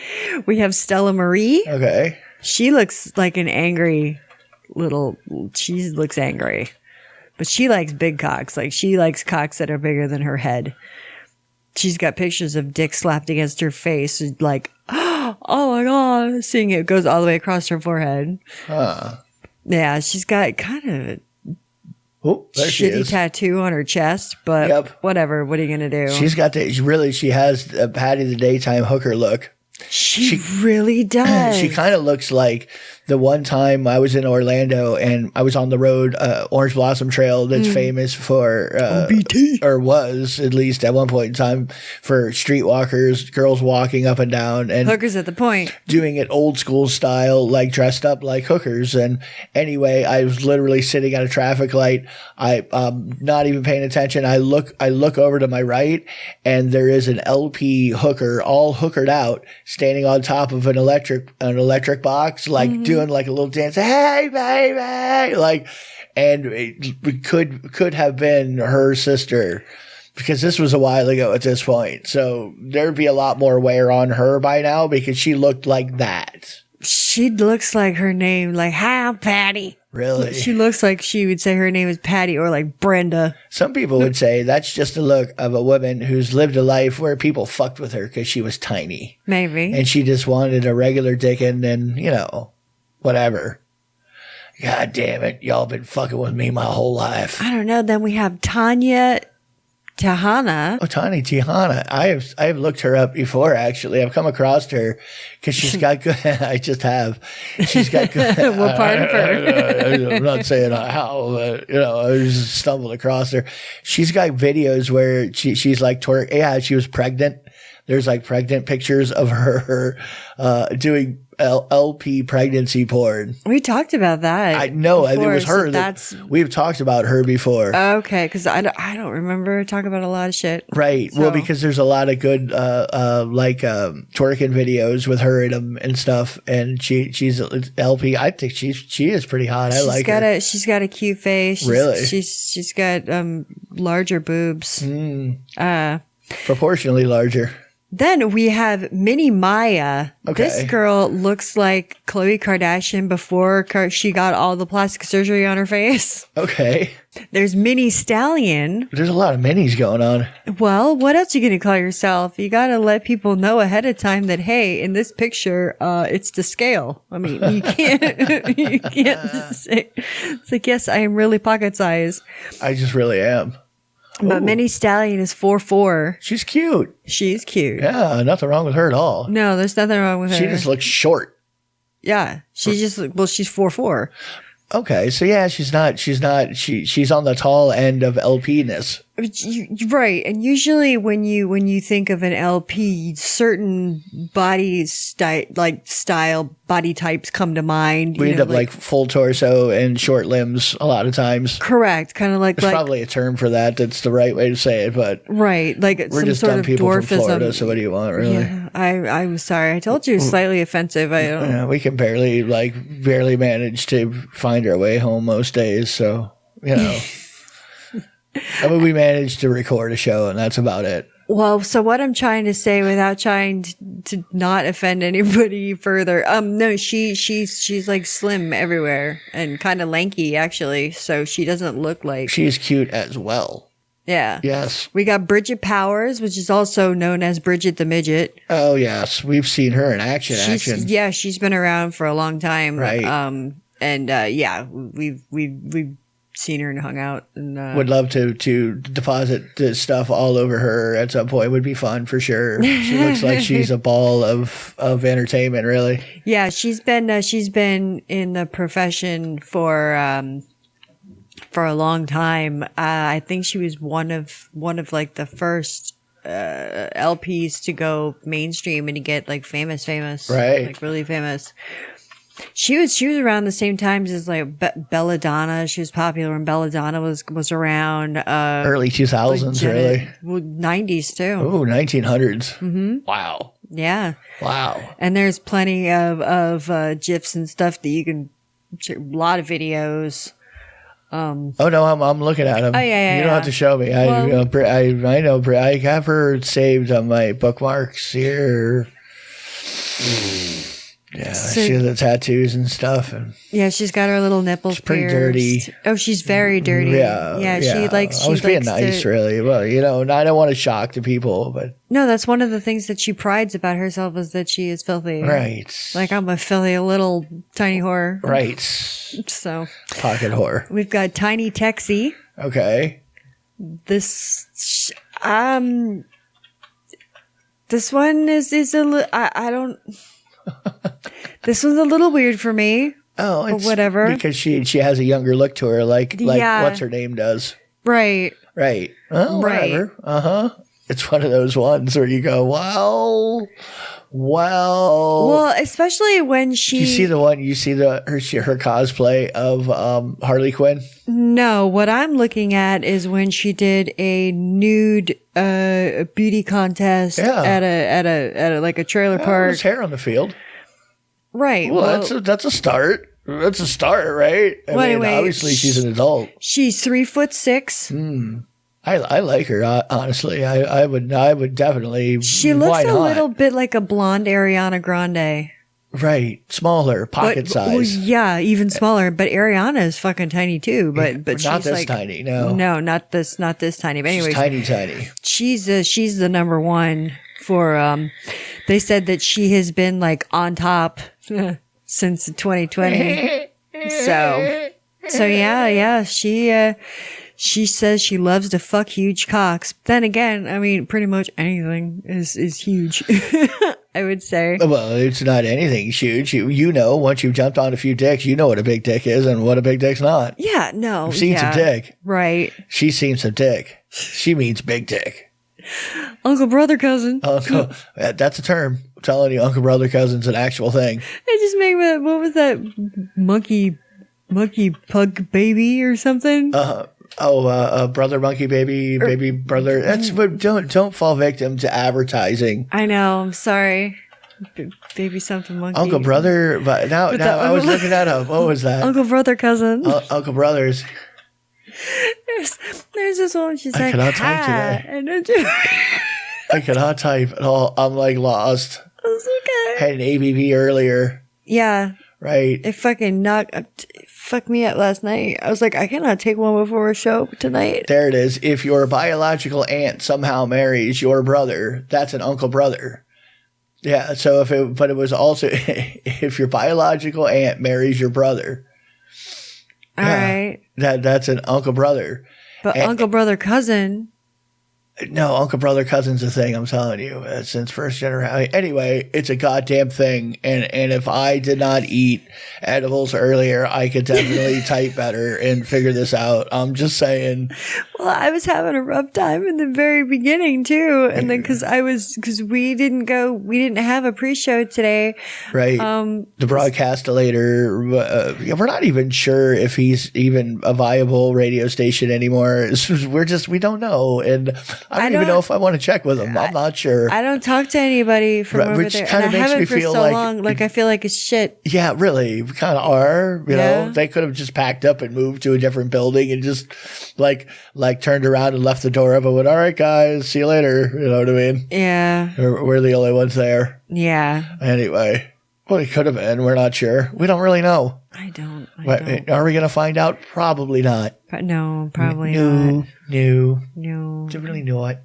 We have 𝓚𝓪𝓽𝓼. Okay. She looks like an angry she looks angry. But she likes big cocks. Like, she likes cocks that are bigger than her head. She's got pictures of dick slapped against her face. Like, oh my God. Seeing it goes all the way across her forehead. Yeah, she's got kind of a shitty tattoo on her chest. But whatever. What are you going to do? She's got she has a Patty the Daytime hooker look. She really does. She kind of looks like the one time I was in Orlando and I was on the road, Orange Blossom Trail, that's famous for, OBT. or was at least at one point in time, for streetwalkers, girls walking up and down and hookers at the point, doing it old school style, like dressed up like hookers. And anyway, I was literally sitting at a traffic light. Not even paying attention. I look over to my right and there is an LP hooker, all hookered out, standing on top of an electric box, like doing like a little dance. Hey, baby! Like, and it could have been her sister, because this was a while ago at this point. So there'd be a lot more wear on her by now, because she looked like that. She looks like her name, like, hi, I'm Patty. Really? She looks like she would say her name is Patty, or like Brenda. Some people would say that's just a look of a woman who's lived a life where people fucked with her because she was tiny. Maybe. And she just wanted a regular dickin' and, whatever. God damn it. Y'all been fucking with me my whole life. I don't know. Then we have 𝓚𝓲𝓷𝓴𝔂. Oh, 𝓚𝓲𝓷𝓴𝓂. I have looked her up before, actually. I've come across her because she's got good. I just have. She's got good. What part of her? I'm not saying how, but, I just stumbled across her. She's got videos where she's like twerk. Yeah, she was pregnant. There's like pregnant pictures of her doing LP pregnancy porn. We talked about that. I know. It was her. So we've talked about her before. Okay, because I don't remember talking about a lot of shit. Right. So. Well, because there's a lot of good twerking videos with her in them and stuff, and she's LP. I think she is pretty hot. I like her. She's got a cute face. Really? She's got larger boobs. Proportionally larger. Then we have Mini Maya. Okay. This girl looks like 𝓚𝓪𝓽𝓲 Kardashian before she got all the plastic surgery on her face. Okay. There's Mini Stallion. There's a lot of minis going on. Well, what else are you going to call yourself? You got to let people know ahead of time that, hey, in this picture, it's to scale. I mean, you can't say, it's like, yes, I am really pocket size. I just really am. But Mini Stallion is 4'4". She's cute. She's cute. Yeah, nothing wrong with her at all. No, there's nothing wrong with her. She just looks short. Yeah, she's 4'4". Okay, so yeah, she's on the tall end of LP-ness. Right, and usually when you think of an LP, certain body style body types come to mind. We end up like full torso and short limbs a lot of times. Correct, kind of like there's probably a term for that. That's the right way to say it, but right, like we're some just sort dumb of people dwarfism. from Florida. So what do you want, really? Yeah, I'm sorry. I told you it's slightly offensive. I don't. Yeah, we can barely manage to find our way home most days. So I mean, we managed to record a show, and that's about it. Well, so what I'm trying to say, without trying to not offend anybody further, no, she's like slim everywhere and kind of lanky, actually. So she doesn't look like she's cute as well. Yeah. Yes. We got Bridget Powers, which is also known as Bridget the Midget. Oh, yes. We've seen her in action. Yeah, she's been around for a long time. Right. Yeah, we've seen her and hung out. And would love to deposit the stuff all over her at some point. Would be fun for sure. She looks like she's a ball of entertainment, really. Yeah, she's been in the profession for a long time. I think she was one of like the first LPs to go mainstream and to get like famous, right? Like really famous. She was around the same times as like Belladonna. She was popular when Belladonna was around. Early 2000s, really. Well, 90s too. Oh, 1900s. Mm-hmm. Wow. Yeah. Wow. And there's plenty of GIFs and stuff that you can. A lot of videos. Oh no, I'm looking at them. Oh yeah. You don't have to show me. I know. I have her saved on my bookmarks here. Yeah, she has the tattoos and stuff, and yeah, she's got her little nipples. She's pretty pierced. dirty. Oh, she's very dirty. Yeah. She likes. I was being nice, really. Well, I don't want to shock the people, but no, that's one of the things that she prides about herself is that she is filthy. Right. Like I'm a filthy little tiny whore. Right. So pocket whore. We've got Tiny Texie. Okay. This one is a little. I don't. This one's a little weird for me. Oh, it's whatever. Because she has a younger look to her, like what's her name does. Right. Right. Oh, whatever. Uh-huh. It's one of those ones where you go, well, especially when she. You see her cosplay of Harley Quinn? No, what I'm looking at is when she did a nude beauty contest at a like a trailer park. There's hair on the field. Right. Well, that's a start. That's a start, right? I mean, anyway, obviously she's an adult. She's 3'6". I like her, honestly. I would definitely. She looks a little bit like a blonde Ariana Grande. Right, smaller, pocket size. Well, yeah, even smaller. But Ariana is fucking tiny too. But not she's this like, tiny. No, not this tiny. But anyways, she's tiny. She's the number one for. They said that she has been like on top since 2020. so yeah. She says she loves to fuck huge cocks. Then again, I mean, pretty much anything is huge. I would say. Well, it's not anything huge. Once you've jumped on a few dicks, you know what a big dick is and what a big dick's not. Yeah, no. I've seen some dick. Right. She's seen some dick. She means big dick. Uncle, brother, cousin. That's a term. I'm telling you, uncle, brother, cousin's an actual thing. I just made what was that? Monkey pug baby or something? Brother monkey baby brother. That's what. Don't fall victim to advertising. I know. I'm sorry. Baby something monkey. Uncle brother. But now I was looking that up. What was that? Uncle brother cousin. Uncle brothers. There's this one. She's like, I cannot type today. I cannot type at all. I'm like lost. That's okay. Had an ABV earlier. Yeah. Right. It fucked me up last night. I was like, I cannot take one before a show tonight. There it is. If your biological aunt somehow marries your brother, that's an uncle brother. Yeah. So it was also if your biological aunt marries your brother. All right. That's an uncle brother. But uncle brother cousin. No, uncle brother cousin's a thing. I'm telling you, since first generation. Anyway, it's a goddamn thing. And if I did not eat edibles earlier, I could definitely type better and figure this out. I'm just saying. Well, I was having a rough time in the very beginning too, and then because we didn't have a pre-show today. Right. The broadcastinator. We're not even sure if he's even a viable radio station anymore. We don't know, and I don't even know if I want to check with him. I'm not sure. I don't talk to anybody from over which there, kind and of I makes haven't me for feel so like long. Like I feel like it's shit. Yeah, really, we kind of are. You know, they could have just packed up and moved to a different building and just like turned around and left the door open. Went, all right, guys, see you later. You know what I mean? Yeah. We're the only ones there. Yeah. Anyway, Well, it could have been. We're not sure. We don't really know. I don't. Are we going to find out? Probably not. No, probably not. No. Do really not.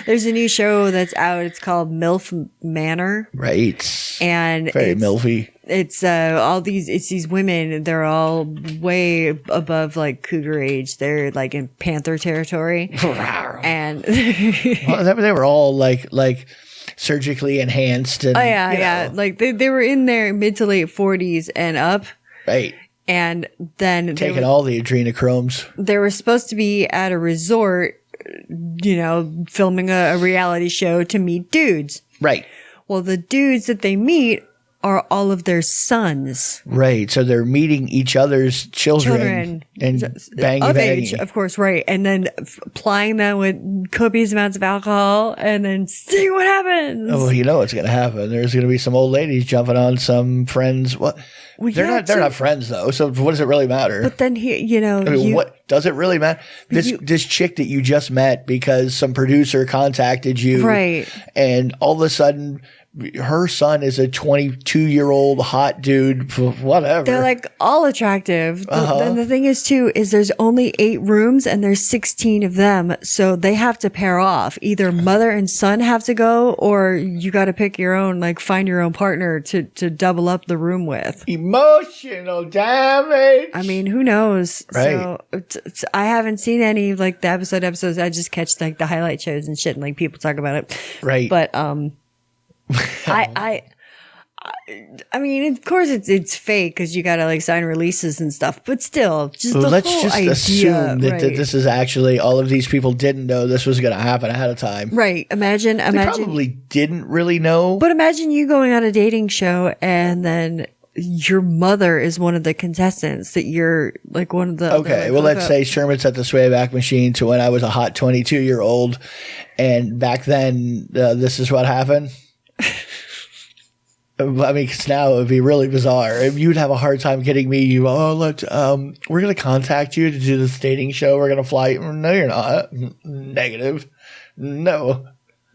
There's a new show that's out. It's called MILF Manor. Right. And very milfy. It's it's these women. They're all way above like cougar age. They're like in panther territory. And well, they were all like surgically enhanced. And, yeah. Like they were in their mid to late 40s and up. Right. And then taking all the adrenochrome. They were supposed to be at a resort, filming a reality show to meet dudes. Right. Well, the dudes that they meet are all of their sons. Right. So they're meeting each other's children and banging age, of course, right. And then applying them with copious amounts of alcohol and then seeing what happens. Oh, well, you know what's going to happen. There's going to be some old ladies jumping on some friends. What? Well, they're not friends though. So what does it really matter? But then what does it really matter? This chick that you just met because some producer contacted you, right? And all of a sudden, her son is a 22-year-old hot dude. Whatever. They're like all attractive. And the thing is too is there's only 8 rooms and there's 16 of them, so they have to pair off. Either mother and son have to go, or you got to pick your own. Like find your own partner to double up the room with. Emotional damage. I mean, who knows? Right. So I haven't seen any like the episodes. I just catch like the highlight shows and shit, and like people talk about it. Right. But I mean, of course it's fake because you got to like sign releases and stuff, but still, let's whole just idea, assume that this is actually all of these people didn't know this was going to happen ahead of time. Right. Imagine they probably didn't really know. But imagine you going on a dating show and then your mother is one of the contestants that you're like one of the. Okay. Well, let's say Sherman set the Swayback Machine to when I was a hot 22-year-old. And back then, this is what happened. I mean, because now it would be really bizarre. You'd have a hard time getting me. We're going to contact you to do this dating show. We're going to fly. No, you're not. Negative. No.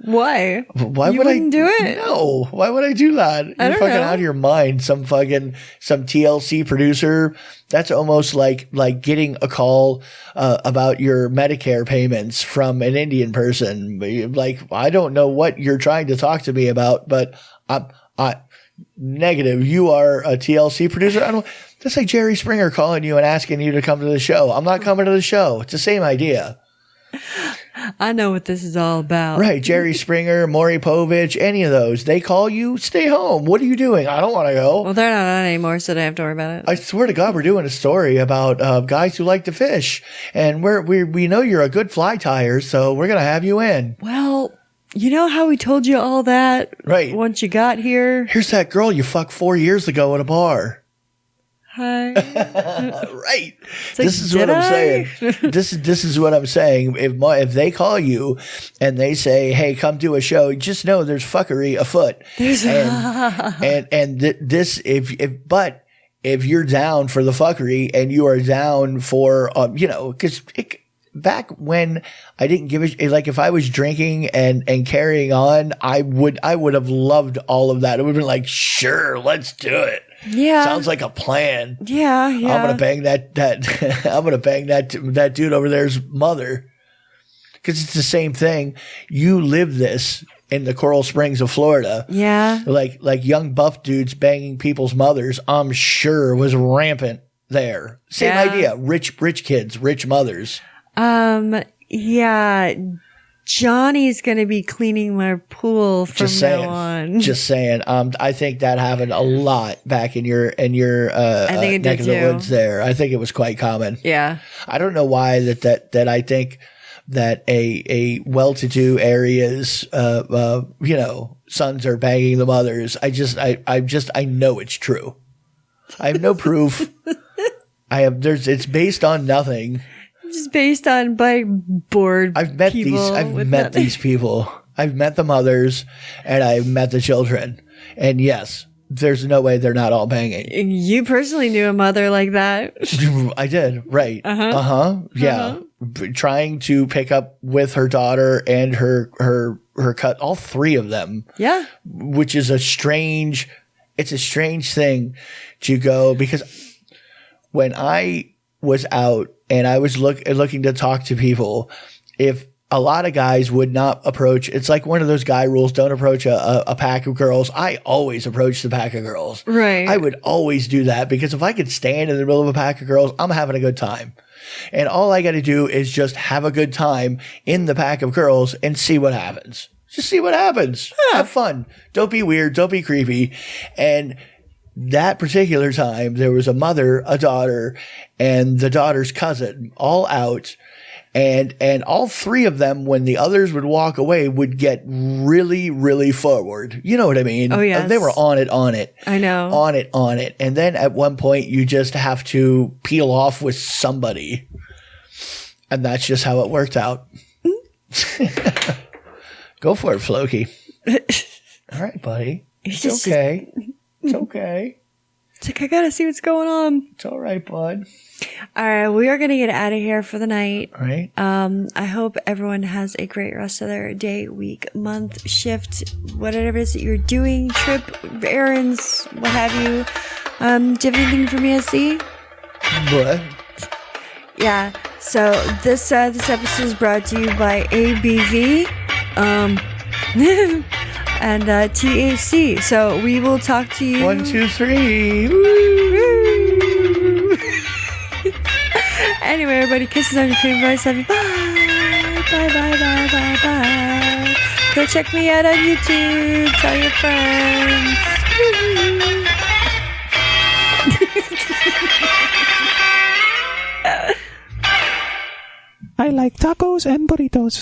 Why? Why you would I do it? No. Why would I do that? You're fucking out of your mind. Some TLC producer. That's almost like getting a call about your Medicare payments from an Indian person. Like, I don't know what you're trying to talk to me about, but I negative. You are a TLC producer. That's like Jerry Springer calling you and asking you to come to the show. I'm not coming to the show. It's the same idea. I know what this is all about. Right. Jerry Springer, Maury Povich, any of those. They call you, stay home. What are you doing? I don't want to go. Well, they're not on anymore, so they don't have to worry about it. I swear to God, we're doing a story about guys who like to fish. And we know you're a good fly tyer, so we're going to have you in. Well, you know how we told you all that? Right. Once you got here? Here's that girl you fucked 4 years ago at a bar. Hi. Right. Like, this is what I'm saying. This is what I'm saying. If they call you and they say, "Hey, come do a show," just know there's fuckery afoot. If you're down for the fuckery and you are down for because back when I didn't give a like if I was drinking and carrying on, I would have loved all of that. It would have been like, sure, let's do it. Yeah. Sounds like a plan. Yeah. I'm gonna bang that I'm gonna bang that dude over there's mother. Because it's the same thing. You live this in the Coral Springs of Florida. Yeah. Like young buff dudes banging people's mothers, I'm sure was rampant there. Same idea. Rich kids, rich mothers. Yeah. Johnny's going to be cleaning my pool from now on. Just saying. I think that happened a lot back in your I think it neck did of the too. woods there. I think it was quite common. Yeah. I don't know why that I think that a well-to-do areas, sons are banging the mothers. I know it's true. I have no proof. It's based on nothing. Just based on by bored I've met people. These people. I've met the mothers and I've met the children. And yes, there's no way they're not all banging. You personally knew a mother like that. I did. Right. Yeah. Trying to pick up with her daughter and her all three of them. Yeah. Which is a strange thing to go, because when I was out and I was looking to talk to people, if a lot of guys would not approach, it's like one of those guy rules, don't approach a pack of girls. I always approach the pack of girls. Right. I would always do that, because if I could stand in the middle of a pack of girls, I'm having a good time. And all I got to do is just have a good time in the pack of girls and see what happens. Just see what happens. Yeah. Have fun. Don't be weird. Don't be creepy. And that particular time, there was a mother, a daughter, and the daughter's cousin all out. And all three of them, when the others would walk away, would get really, really forward. You know what I mean? Oh, yes. They were on it. I know. On it. And then at one point, you just have to peel off with somebody. And that's just how it worked out. Go for it, Floki. All right, buddy. It's okay. It's okay. It's like, I got to see what's going on. It's all right, bud. All right, we are going to get out of here for the night. All right. I hope everyone has a great rest of their day, week, month, shift, whatever it is that you're doing, trip, errands, what have you. Do you have anything for me to see? What? Yeah. So this episode is brought to you by ABV, and THC. So we will talk to you. 1, 2, 3. Woo. Anyway, everybody, kisses on your favorite. Love you. Bye. Bye. Go check me out on YouTube. Tell your friends. I like tacos and burritos.